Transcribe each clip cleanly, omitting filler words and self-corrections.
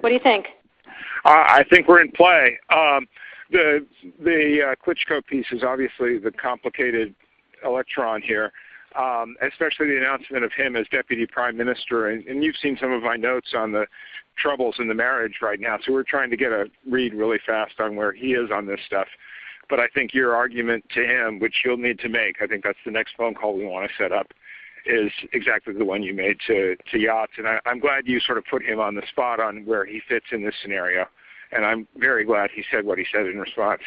What do you think? I think we're in play. The Klitschko piece is obviously the complicated electron here, especially the announcement of him as deputy prime minister. And you've seen some of my notes on the troubles in the marriage right now, so we're trying to get a read really fast on where he is on this stuff. But I think your argument to him, which you'll need to make, I think that's the next phone call we want to set up, is exactly the one you made to Yachts. And I'm glad you sort of put him on the spot on where he fits in this scenario. And I'm very glad he said what he said in response.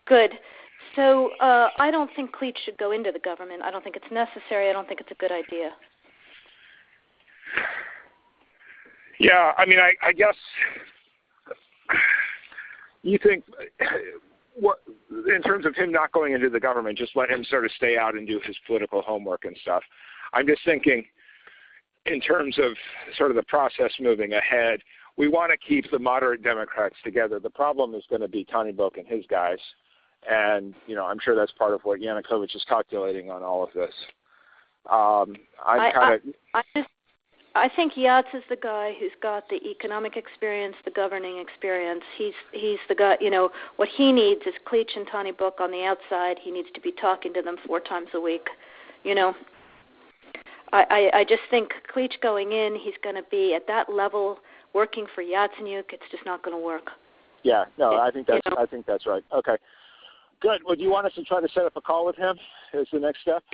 Good. So I don't think Klitsch should go into the government. I don't think it's necessary. I don't think it's a good idea. Yeah, I mean, I guess you think, what, in terms of him not going into the government, just let him sort of stay out and do his political homework and stuff. I'm just thinking in terms of sort of the process moving ahead, we want to keep the moderate Democrats together. The problem is going to be Tony Book and his guys. And, you know, I'm sure that's part of what Yanukovych is calculating on all of this. I think Yachts is the guy who's got the economic experience, the governing experience. He's the guy, you know, what he needs is Klitsch and Tony Book on the outside. He needs to be talking to them 4 times a week, you know. I just think Klitsch going in, he's going to be at that level working for Yatsenyuk. It's just not going to work. Yeah, no, I think that's right. Okay, good. Well, do you want us to try to set up a call with him as the next step?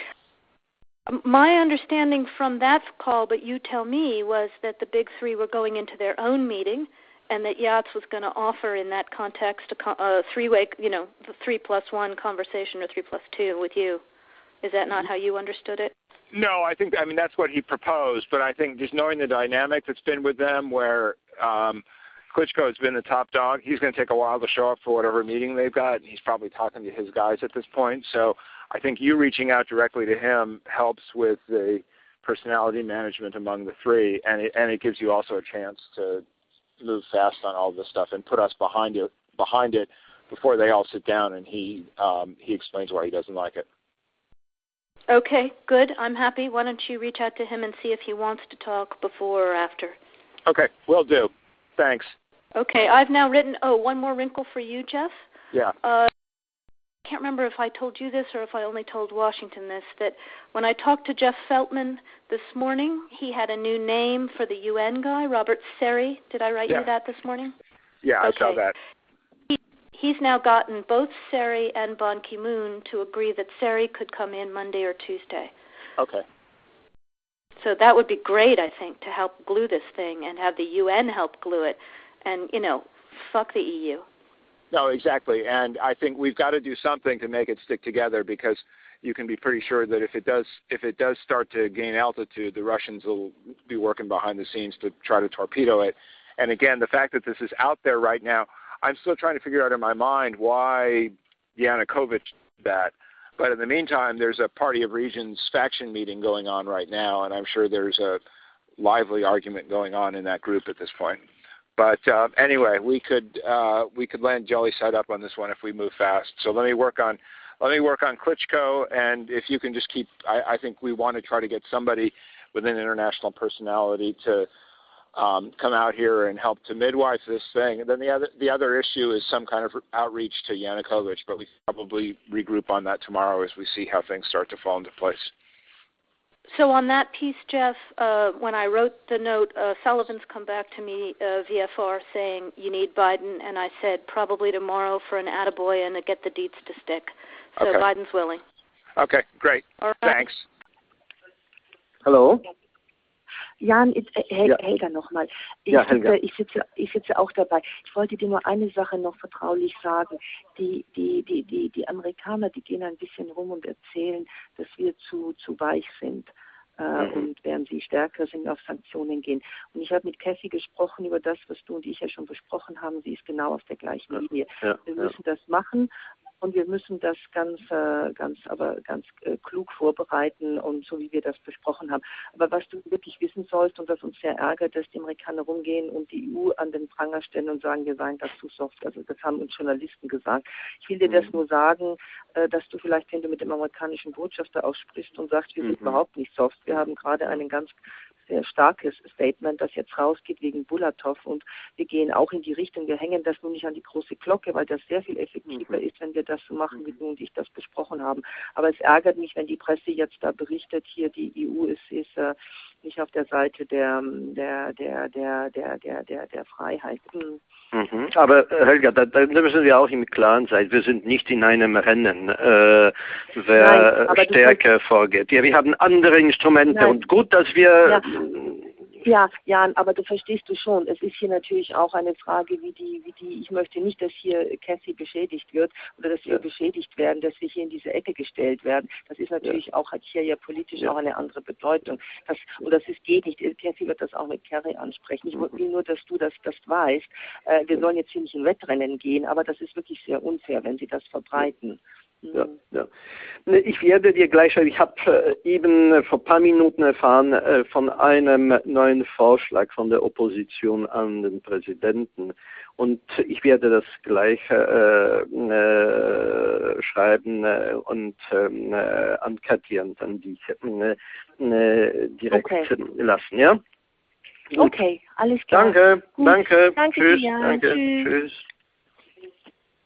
My understanding from that call, but you tell me, was that the big three were going into their own meeting, and that Yachts was going to offer in that context a three-way, you know, the 3+1 conversation or 3+2 with you. Is that not how you understood it? No, I mean, that's what he proposed, but I think just knowing the dynamic that's been with them where Klitschko has been the top dog, he's going to take a while to show up for whatever meeting they've got, and he's probably talking to his guys at this point. So I think you reaching out directly to him helps with the personality management among the three, and it gives you also a chance to move fast on all this stuff and put us behind it before they all sit down and he explains why he doesn't like it. Okay, good. I'm happy. Why don't you reach out to him and see if he wants to talk before or after? Okay, will do. Thanks. Okay, I've now written, one more wrinkle for you, Jeff. Yeah. I can't remember if I told you this or if I only told Washington this, that when I talked to Jeff Feltman this morning, he had a new name for the UN guy, Robert Seri. Did I write you that this morning? Yeah, okay. I saw that. He's now gotten both Seri and Ban Ki-moon to agree that Seri could come in Monday or Tuesday. Okay. So that would be great, I think, to help glue this thing and have the UN help glue it. And, you know, fuck the EU. No, exactly. And I think we've got to do something to make it stick together, because you can be pretty sure that if it does start to gain altitude, the Russians will be working behind the scenes to try to torpedo it. And again, the fact that this is out there right now, I'm still trying to figure out in my mind why Yanukovych did that. But in the meantime, there's a Party of Regions faction meeting going on right now, and I'm sure there's a lively argument going on in that group at this point. But anyway, we could land jelly side up on this one if we move fast. So let me work on Klitschko, and if you can just keep, I think we want to try to get somebody with an international personality to come out here and help to midwife this thing. And then the other issue is some kind of outreach to Yanukovych, but we probably regroup on that tomorrow as we see how things start to fall into place. So on that piece, Jeff, when I wrote the note, Sullivan's come back to me, VFR, saying you need Biden, and I said probably tomorrow for an attaboy and to get the deets to stick. So okay. Biden's willing. Okay, great. All right. Thanks. Hallo? Jan, Helga nochmal. Ich sitze auch dabei. Ich wollte dir nur eine Sache noch vertraulich sagen. Die Amerikaner, die gehen ein bisschen rum und erzählen, dass wir zu weich sind. Und während sie stärker sind, auf Sanktionen gehen. Und ich habe mit Kathy gesprochen über das, was du und ich ja schon besprochen haben. Sie ist genau auf der gleichen Linie. Wir müssen das machen. Und wir müssen das ganz klug vorbereiten und so, wie wir das besprochen haben. Aber was du wirklich wissen sollst und was uns sehr ärgert, dass die Amerikaner rumgehen und die EU an den Pranger stellen und sagen, wir seien da zu soft. Also das haben uns Journalisten gesagt. Ich will dir das nur sagen, dass du vielleicht, wenn du mit dem amerikanischen Botschafter auch sprichst und sagst, wir sind überhaupt nicht soft. Wir haben gerade einen ganz sehr starkes Statement, das jetzt rausgeht wegen Bulatov, und wir gehen auch in die Richtung, wir hängen das nun nicht an die große Glocke, weil das sehr viel effektiver ist, wenn wir das so machen, wie du und ich das besprochen haben. Aber es ärgert mich, wenn die Presse jetzt da berichtet, hier die EU ist nicht auf der Seite der Freiheit. Aber Helga, da müssen wir auch im Klaren sein. Wir sind nicht in einem Rennen, wer stärker vorgeht. Ja, wir haben andere Instrumente und gut, dass wir... Ja, Jan, aber du verstehst du schon, es ist hier natürlich auch eine Frage, ich möchte nicht, dass hier Cathy beschädigt wird oder dass wir beschädigt werden, dass wir hier in diese Ecke gestellt werden. Das ist natürlich auch, hat hier ja politisch auch eine andere Bedeutung. Geht nicht. Cathy wird das auch mit Kerry ansprechen. Ich will nur, dass du das weißt. Wir sollen jetzt hier nicht in Wettrennen gehen, aber das ist wirklich sehr unfair, wenn sie das verbreiten. Ja. Ich werde dir gleich, ich habe eben vor ein paar Minuten erfahren von einem neuen Vorschlag von der Opposition an den Präsidenten, und ich werde das gleich schreiben und an Katja und an dich direkt lassen, ja? Okay, alles klar. Danke, Gut. danke, Danke tschüss, dir, danke, tschüss. Tschüss.